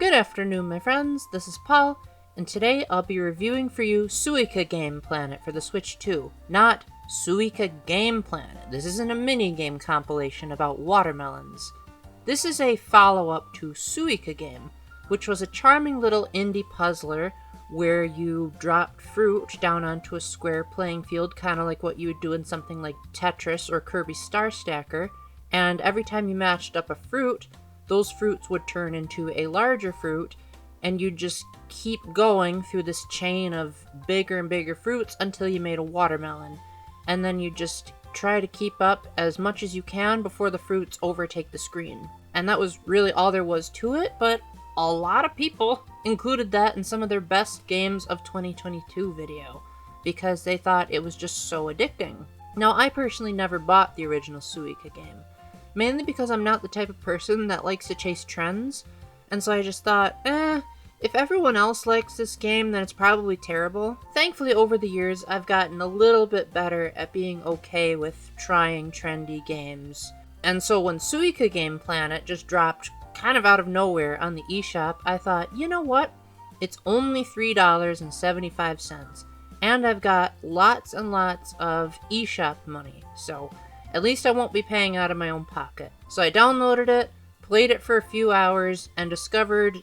Good afternoon, my friends. This is Paul, and today I'll be reviewing for you Suika Game Planet for the Switch 2. Not Suika Game Planet. This isn't a mini-game compilation about watermelons. This is a follow-up to Suika Game, which was a charming little indie puzzler where you dropped fruit down onto a square playing field, kind of like what you would do in something like Tetris or Kirby Star Stacker, and every time you matched up a fruit, those fruits would turn into a larger fruit, and you'd just keep going through this chain of bigger and bigger fruits until you made a watermelon. And then you just try to keep up as much as you can before the fruits overtake the screen. And that was really all there was to it, but a lot of people included that in some of their best games of 2022 video, because they thought it was just so addicting. Now, I personally never bought the original Suika game, mainly because I'm not the type of person that likes to chase trends, and so I just thought, if everyone else likes this game, then it's probably terrible. Thankfully, over the years, I've gotten a little bit better at being okay with trying trendy games. And so when Suika Game Planet just dropped kind of out of nowhere on the eShop, I thought, you know what? It's only $3.75, and I've got lots and lots of eShop money, so at least I won't be paying out of my own pocket. So I downloaded it, played it for a few hours, and discovered,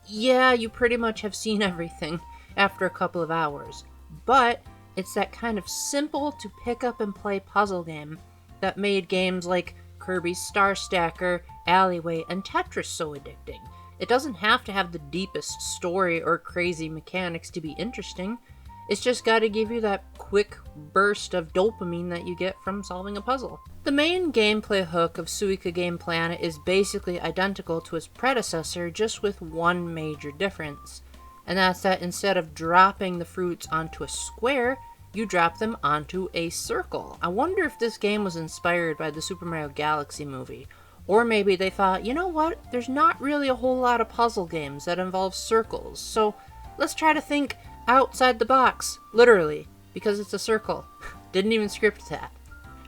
yeah, you pretty much have seen everything after a couple of hours. But it's that kind of simple to pick up and play puzzle game that made games like Kirby Star Stacker, Alleyway, and Tetris so addicting. It doesn't have to have the deepest story or crazy mechanics to be interesting. It's just got to give you that quick burst of dopamine that you get from solving a puzzle. The main gameplay hook of Suika Game Planet is basically identical to its predecessor, just with one major difference. And that's that instead of dropping the fruits onto a square, you drop them onto a circle. I wonder if this game was inspired by the Super Mario Galaxy movie. Or maybe they thought, you know what, there's not really a whole lot of puzzle games that involve circles, so let's try to think outside the box, literally, because it's a circle. Didn't even script that.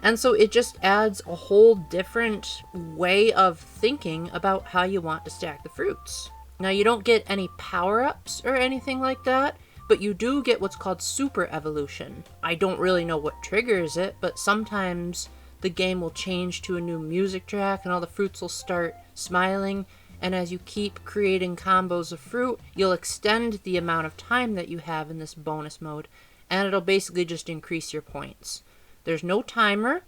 And so it just adds a whole different way of thinking about how you want to stack the fruits. Now, you don't get any power-ups or anything like that, but you do get what's called super evolution. I don't really know what triggers it, but sometimes the game will change to a new music track and all the fruits will start smiling, and as you keep creating combos of fruit, you'll extend the amount of time that you have in this bonus mode, and it'll basically just increase your points. There's no timer.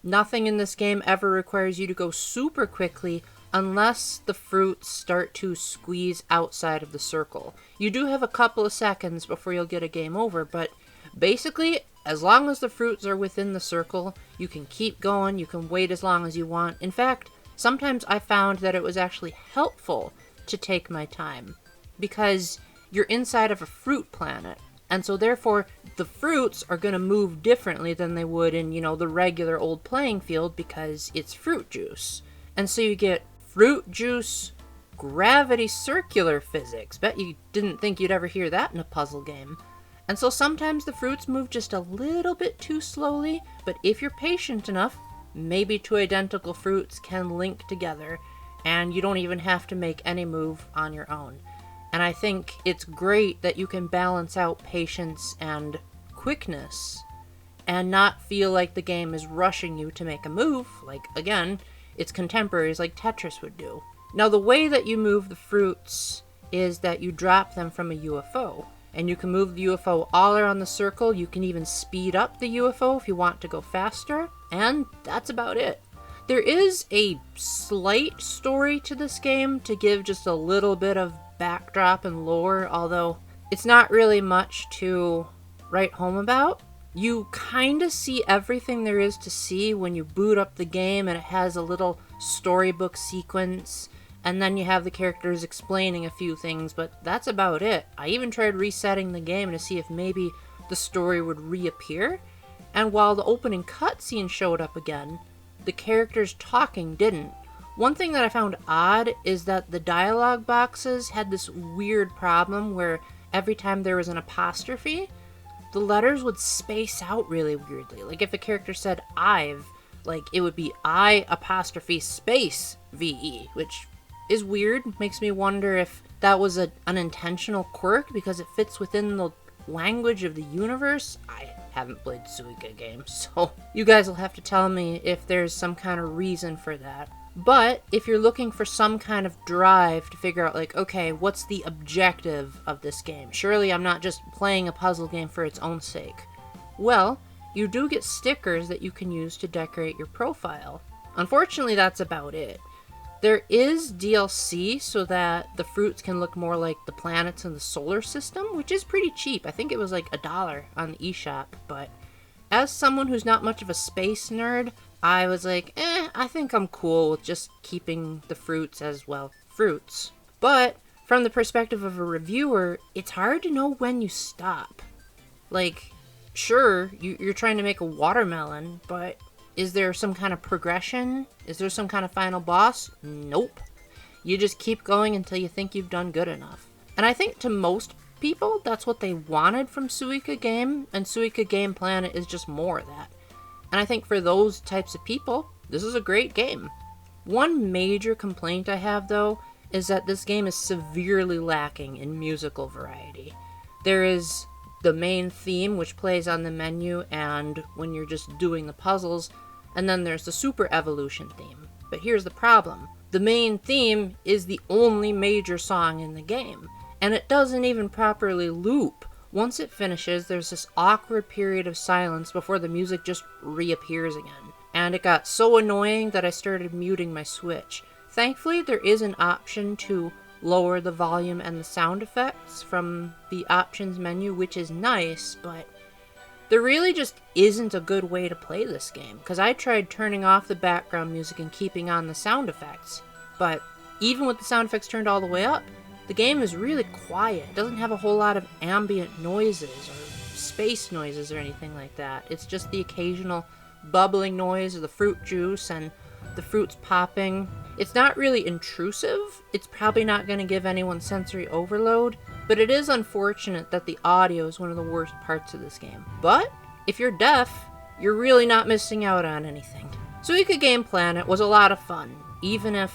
Nothing in this game ever requires you to go super quickly unless the fruits start to squeeze outside of the circle. You do have a couple of seconds before you'll get a game over, but basically, as long as the fruits are within the circle, you can keep going, you can wait as long as you want. In fact, sometimes I found that it was actually helpful to take my time, because you're inside of a fruit planet, and so therefore the fruits are going to move differently than they would in, the regular old playing field, because it's fruit juice. And so you get fruit juice gravity circular physics. Bet you didn't think you'd ever hear that in a puzzle game. And so sometimes the fruits move just a little bit too slowly, but if you're patient enough, maybe two identical fruits can link together, and you don't even have to make any move on your own. And I think it's great that you can balance out patience and quickness, and not feel like the game is rushing you to make a move, like, again, its contemporaries like Tetris would do. Now, the way that you move the fruits is that you drop them from a UFO. And you can move the UFO all around the circle. You can even speed up the UFO if you want to go faster. And that's about it. There is a slight story to this game to give just a little bit of backdrop and lore, although it's not really much to write home about. You kind of see everything there is to see when you boot up the game, and it has a little storybook sequence. And then you have the characters explaining a few things, but that's about it. I even tried resetting the game to see if maybe the story would reappear. And while the opening cutscene showed up again, the characters talking didn't. One thing that I found odd is that the dialogue boxes had this weird problem where every time there was an apostrophe, the letters would space out really weirdly. Like if a character said I've, like it would be I apostrophe space VE, which is weird. Makes me wonder if that was an unintentional quirk because it fits within the language of the universe. I haven't played Suika games, so you guys will have to tell me if there's some kind of reason for that. But if you're looking for some kind of drive to figure out, like, okay, what's the objective of this game? Surely I'm not just playing a puzzle game for its own sake. Well, you do get stickers that you can use to decorate your profile. Unfortunately, that's about it. There is DLC so that the fruits can look more like the planets in the solar system, which is pretty cheap. I think it was like $1 on the eShop, but as someone who's not much of a space nerd, I was like, I think I'm cool with just keeping the fruits as, well, fruits. But from the perspective of a reviewer, it's hard to know when you stop. Like, sure, you're trying to make a watermelon, but is there some kind of progression? Is there some kind of final boss? Nope. You just keep going until you think you've done good enough. And I think to most people, that's what they wanted from Suika Game, and Suika Game Planet is just more of that. And I think for those types of people, this is a great game. One major complaint I have, though, is that this game is severely lacking in musical variety. There is the main theme, which plays on the menu and when you're just doing the puzzles, and then there's the Super Evolution theme. But here's the problem. The main theme is the only major song in the game, and it doesn't even properly loop. Once it finishes, there's this awkward period of silence before the music just reappears again. And it got so annoying that I started muting my Switch. Thankfully, there is an option to lower the volume and the sound effects from the options menu, which is nice, but there really just isn't a good way to play this game, because I tried turning off the background music and keeping on the sound effects, but even with the sound effects turned all the way up, the game is really quiet. It doesn't have a whole lot of ambient noises or space noises or anything like that. It's just the occasional bubbling noise of the fruit juice and the fruits popping. It's not really intrusive. It's probably not going to give anyone sensory overload, but it is unfortunate that the audio is one of the worst parts of this game. But if you're deaf, you're really not missing out on anything. Suika Game Planet was a lot of fun, even if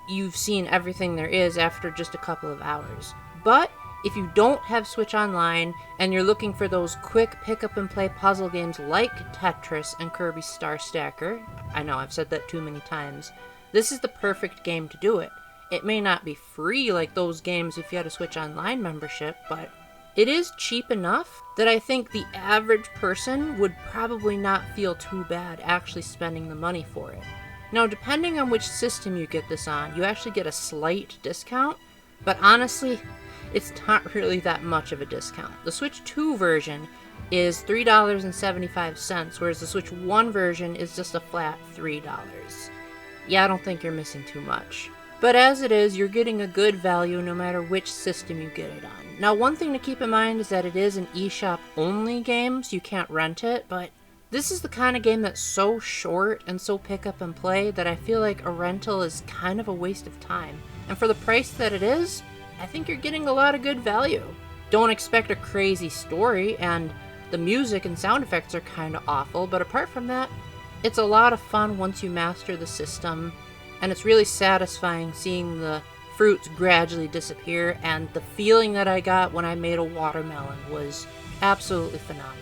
you've seen everything there is after just a couple of hours. But if you don't have Switch Online and you're looking for those quick pick-up-and-play puzzle games like Tetris and Kirby Star Stacker, I know I've said that too many times, this is the perfect game to do it. It may not be free like those games if you had a Switch Online membership, but it is cheap enough that I think the average person would probably not feel too bad actually spending the money for it. Now, depending on which system you get this on, you actually get a slight discount, but honestly, it's not really that much of a discount. The Switch 2 version is $3.75, whereas the Switch 1 version is just a flat $3. Yeah, I don't think you're missing too much. But as it is, you're getting a good value no matter which system you get it on. Now, one thing to keep in mind is that it is an eShop only game, so you can't rent it, but this is the kind of game that's so short and so pick up and play that I feel like a rental is kind of a waste of time. And for the price that it is, I think you're getting a lot of good value. Don't expect a crazy story, and the music and sound effects are kind of awful, but apart from that, it's a lot of fun once you master the system, and it's really satisfying seeing the fruits gradually disappear, and the feeling that I got when I made a watermelon was absolutely phenomenal.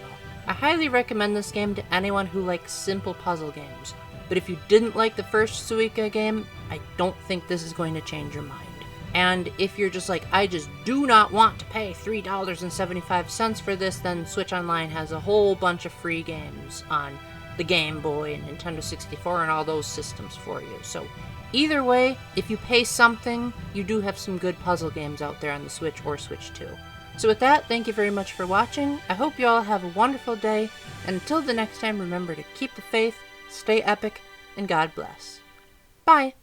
I highly recommend this game to anyone who likes simple puzzle games, but if you didn't like the first Suika game, I don't think this is going to change your mind. And if you're just like, I just do not want to pay $3.75 for this, then Switch Online has a whole bunch of free games on the Game Boy and Nintendo 64 and all those systems for you. So either way, if you pay something, you do have some good puzzle games out there on the Switch or Switch 2. So with that, thank you very much for watching. I hope you all have a wonderful day, and until the next time, remember to keep the faith, stay epic, and God bless. Bye!